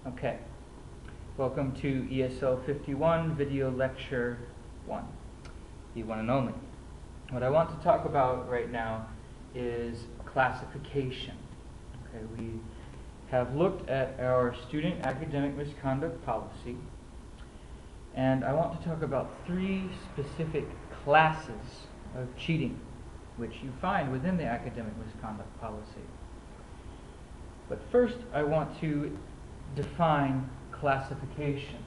Okay, welcome to ESL 51 Video Lecture 1, the one and only. What I want to talk about right now is classification. Okay, we have looked at our student academic misconduct policy, and I want to talk about 3 specific classes of cheating which you find within the academic misconduct policy. But first, I want to define classification.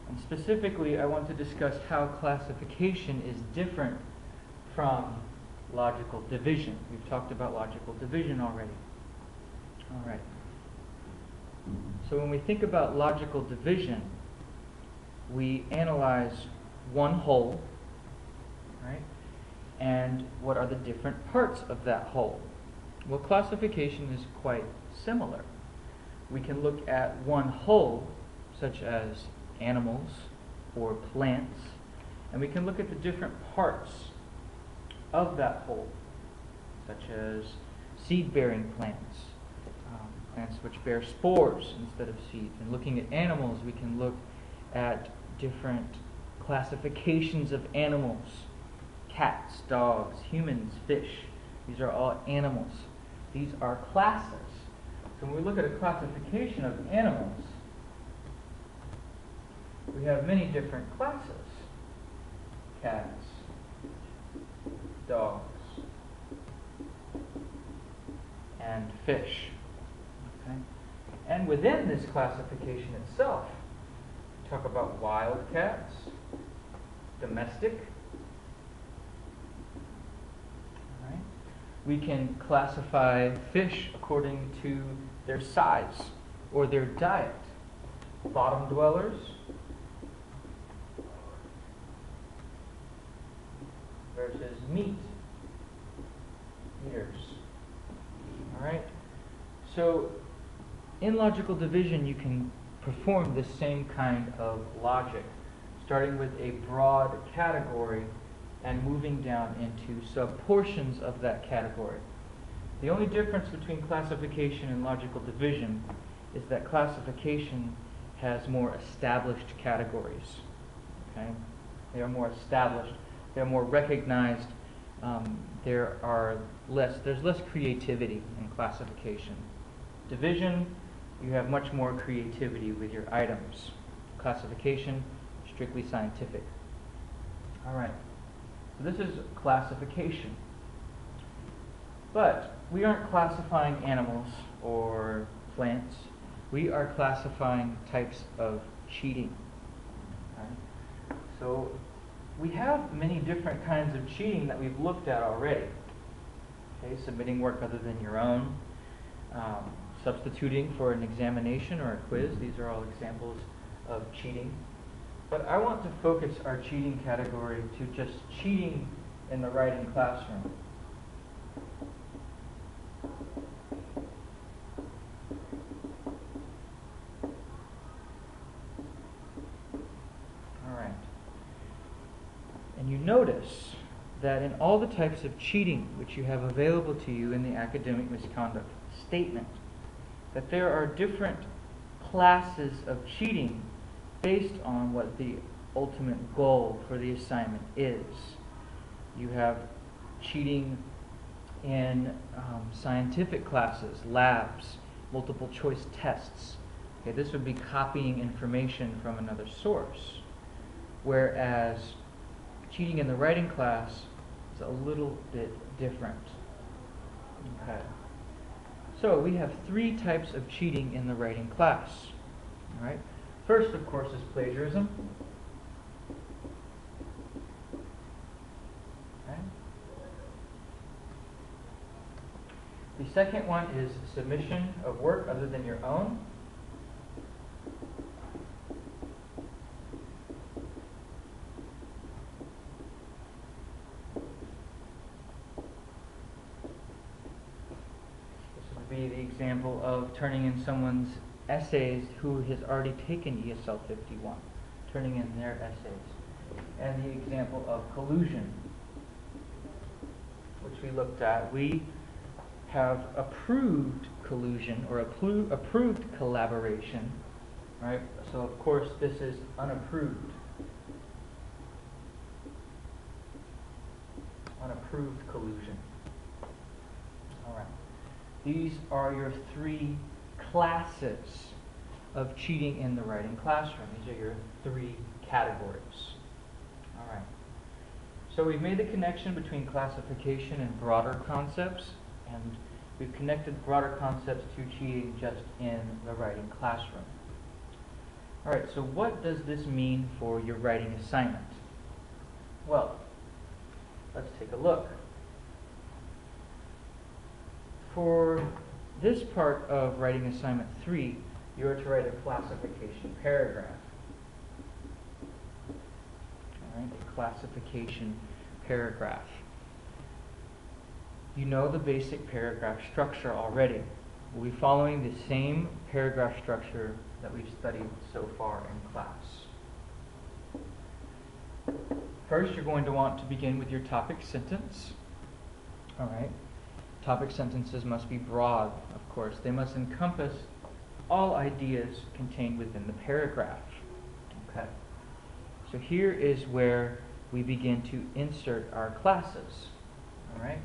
And specifically, I want to discuss how classification is different from logical division. We've talked about logical division already. All right. So when we think about logical division, we analyze one whole, right? And what are the different parts of that whole? Well, classification is quite similar. We can look at one whole, such as animals or plants, and we can look at the different parts of that whole, such as seed-bearing plants, plants which bear spores instead of seeds. And looking at animals, we can look at different classifications of animals: cats, dogs, humans, fish. These are all animals. These are classes. So when we look at a classification of animals, we have many different classes: cats, dogs, and fish. Okay? And within this classification itself, we talk about wild cats, domestic. Right? We can classify fish according to their size or their diet: bottom dwellers versus meat eaters. All right? So in logical division, you can perform the same kind of logic, starting with a broad category and moving down into sub-portions of that category. The only difference between classification and logical division is that classification has more established categories. Okay? They are more established. They are more recognized. There's less creativity in classification. Division, you have much more creativity with your items. Classification, strictly scientific. All right. So this is classification. But we aren't classifying animals or plants. We are classifying types of cheating. Right? So we have many different kinds of cheating that we've looked at already. Okay, submitting work other than your own, substituting for an examination or a quiz. These are all examples of cheating. But I want to focus our cheating category to just cheating in the writing classroom. All right. And you notice that in all the types of cheating which you have available to you in the academic misconduct statement, that there are different classes of cheating based on what the ultimate goal for the assignment is. You have cheating in scientific classes, labs, multiple choice tests. Okay, this would be copying information from another source. Whereas cheating in the writing class is a little bit different. Okay. So we have 3 types of cheating in the writing class. All right. First, of course, is plagiarism. Okay. The second one is submission of work other than your own. Be the example of turning in someone's essays who has already taken ESL 51, turning in their essays. And the example of collusion, which which we looked at, we have approved collusion or approved collaboration, right? So of course this is unapproved. Unapproved collusion. All right. These are your three classes of cheating in the writing classroom. These are your three categories. All right. So we've made the connection between classification and broader concepts, and we've connected broader concepts to cheating just in the writing classroom. All right, so what does this mean for your writing assignment? Well, let's take a look. For this part of writing assignment 3, you are to write a classification paragraph. All right, a classification paragraph. You know the basic paragraph structure already. We'll be following the same paragraph structure that we've studied so far in class. First, you're going to want to begin with your topic sentence. All right. Topic sentences must be broad, of course. They must encompass all ideas contained within the paragraph. Okay. So here is where we begin to insert our classes. All right.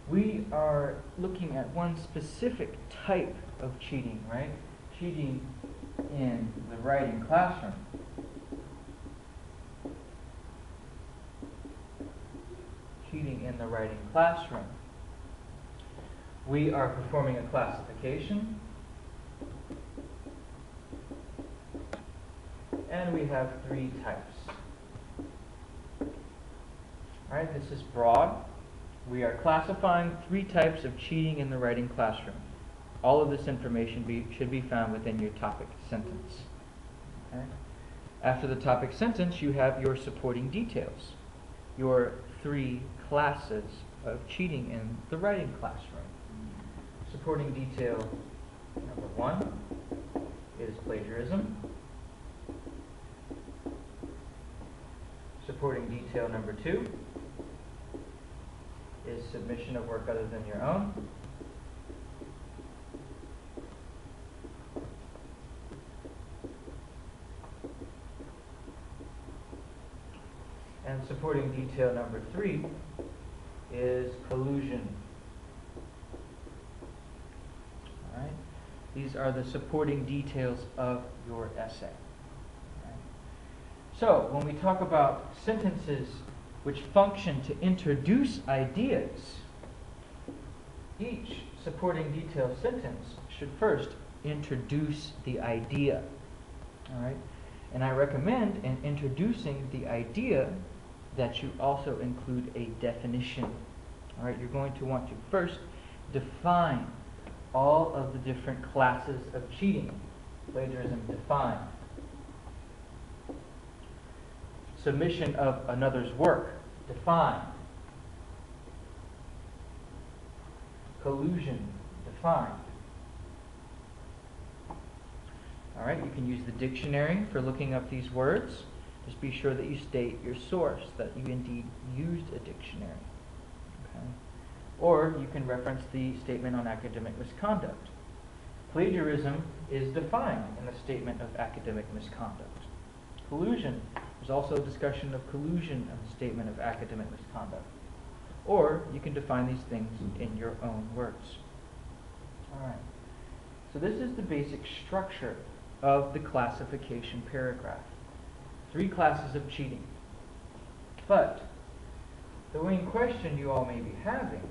We are looking at one specific type of cheating, right? Cheating in the writing classroom. Cheating in the writing classroom. We are performing a classification, and we have three types. All right, this is broad. We are classifying three types of cheating in the writing classroom. All of this information should be found within your topic sentence. Okay? After the topic sentence, you have your supporting details, your three classes of cheating in the writing classroom. Supporting detail number 1 is plagiarism. Supporting detail number 2 is submission of work other than your own. And supporting detail number 3 is collusion. All right? These are the supporting details of your essay. Right? So, when we talk about sentences which function to introduce ideas, each supporting detail sentence should first introduce the idea. All right? And I recommend in introducing the idea that you also include a definition. All right? You're going to want to first define all of the different classes of cheating. Plagiarism defined. Submission of another's work, defined. Collusion, defined. All right, you can use the dictionary for looking up these words. Just be sure that you state your source, that you indeed used a dictionary. Okay? Or you can reference the statement on academic misconduct. Plagiarism is defined in the statement of academic misconduct. Collusion, there's also a discussion of collusion in the statement of academic misconduct. Or you can define these things in your own words. All right. So this is the basic structure of the classification paragraph. 3 classes of cheating. But the main question you all may be having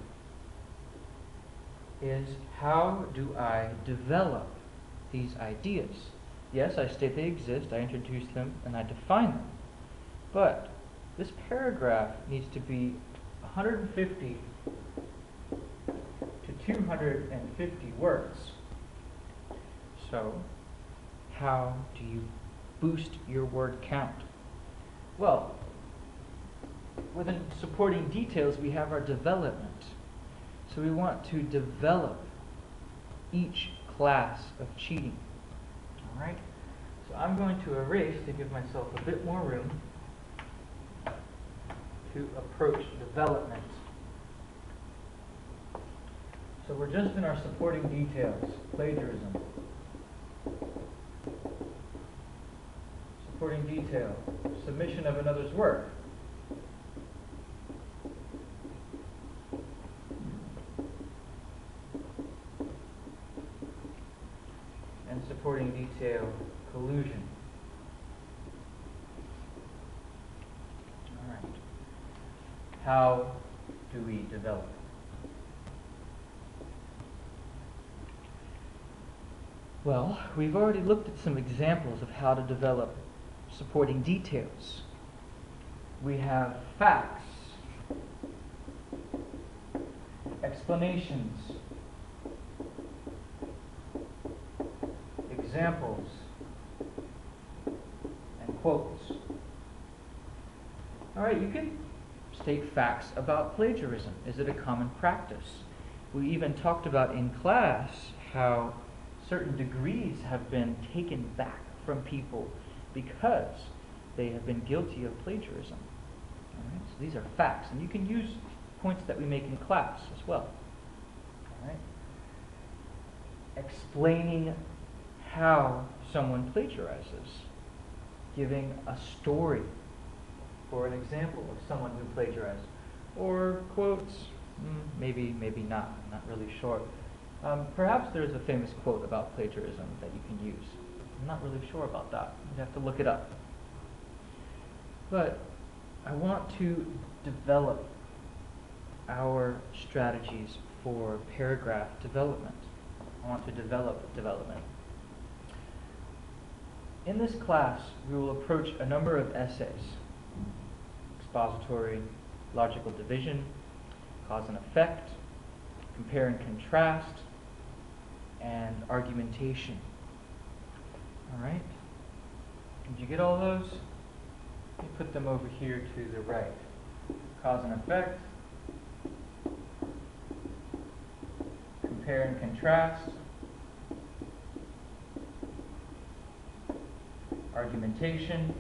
is, how do I develop these ideas? Yes, I state they exist, I introduce them, and I define them. But this paragraph needs to be 150 to 250 words. So, how do you boost your word count? Well, within supporting details, we have our development. So we want to develop each class of cheating. All right? So I'm going to erase to give myself a bit more room to approach development. So we're just in our supporting details, plagiarism. Supporting detail, submission of another's work. And supporting detail, collusion. All right. How do we develop? Well, we've already looked at some examples of how to develop supporting details. We have facts, explanations, examples, and quotes. All right, you can state facts about plagiarism. Is it a common practice? We even talked about in class how certain degrees have been taken back from people because they have been guilty of plagiarism. All right, so these are facts, and you can use points that we make in class as well. All right. Explaining how someone plagiarizes, giving a story for an example of someone who plagiarized, or quotes, maybe not, I'm not really sure. Perhaps there's a famous quote about plagiarism that you can use. I'm not really sure about that. You have to look it up. But I want to develop our strategies for paragraph development. I want to develop development. In this class, we will approach a number of essays: expository, logical division, cause and effect, compare and contrast, and argumentation. All right? Did you get all those? Let me put them over here to the right. Cause and effect, compare and contrast, argumentation,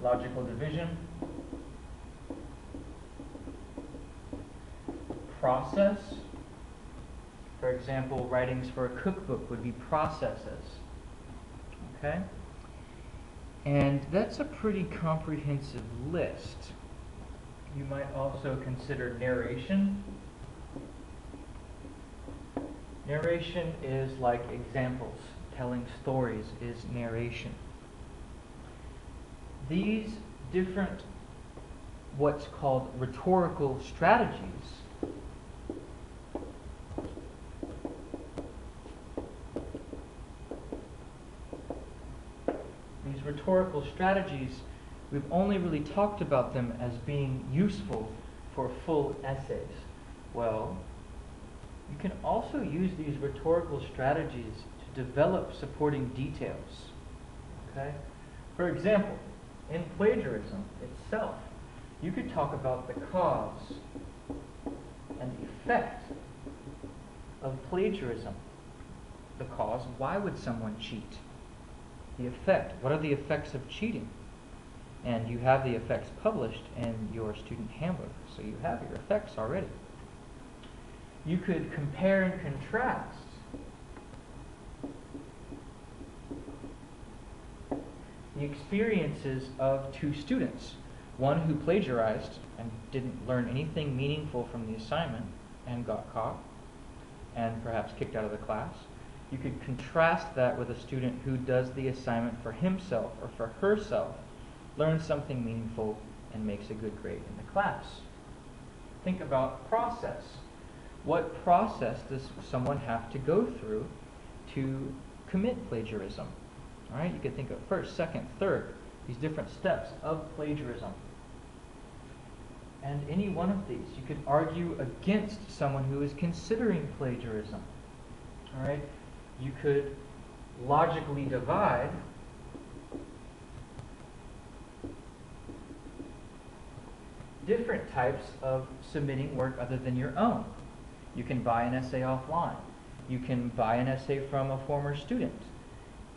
logical division, process. For example, writings for a cookbook would be processes. Okay? And that's a pretty comprehensive list. You might also consider narration. Narration is like examples. Telling stories is narration. These different, what's called rhetorical strategies, rhetorical strategies, we've only really talked about them as being useful for full essays. Well, you can also use these rhetorical strategies to develop supporting details. Okay? For example, in plagiarism itself, you could talk about the cause and the effect of plagiarism. The cause, why would someone cheat? The effect, what are the effects of cheating? And you have the effects published in your student handbook, so you have your effects already. You could compare and contrast the experiences of two students, one who plagiarized and didn't learn anything meaningful from the assignment and got caught and perhaps kicked out of the class. You could contrast that with a student who does the assignment for himself or for herself, learns something meaningful, and makes a good grade in the class. Think about process. What process does someone have to go through to commit plagiarism? All right, you could think of first, second, third, these different steps of plagiarism. And any one of these, you could argue against someone who is considering plagiarism. All right, you could logically divide different types of submitting work other than your own. You can buy an essay offline. You can buy an essay from a former student.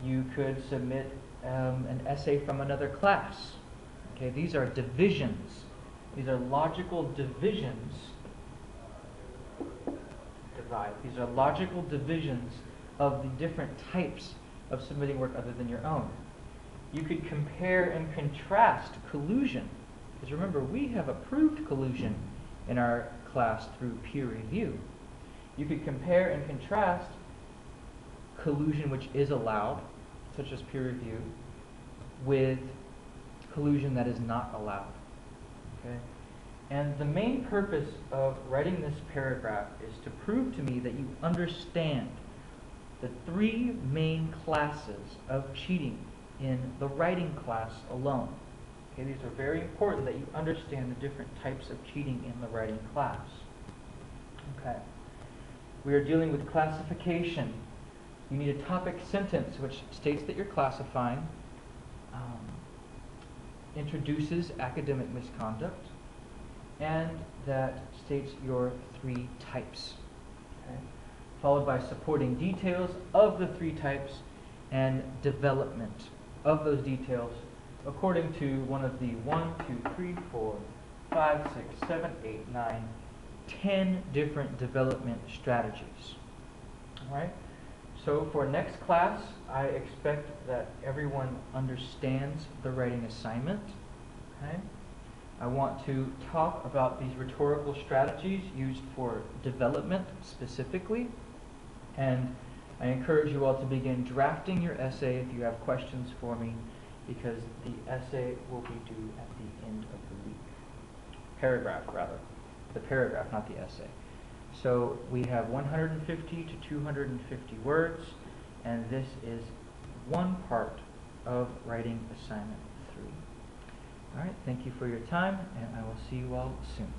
You could submit an essay from another class. Okay, these are divisions. These are logical divisions provide. These are logical divisions of the different types of submitting work other than your own. You could compare and contrast collusion, because remember, we have approved collusion in our class through peer review. You could compare and contrast collusion which is allowed, such as peer review, with collusion that is not allowed. Okay? And the main purpose of writing this paragraph is to prove to me that you understand the three main classes of cheating in the writing class alone. Okay, these are very important that you understand the different types of cheating in the writing class. Okay. We are dealing with classification. You need a topic sentence which states that you're classifying, introduces academic misconduct, and that states your three types. Okay? Followed by supporting details of the three types and development of those details according to one of the 10 different development strategies. All right? So for next class, I expect that everyone understands the writing assignment. Okay? I want to talk about these rhetorical strategies used for development specifically, and I encourage you all to begin drafting your essay if you have questions for me, because the essay will be due at the end of the week. Paragraph, rather. The paragraph, not the essay. So we have 150 to 250 words, and this is one part of writing assignment 3. All right, thank you for your time, and I will see you all soon.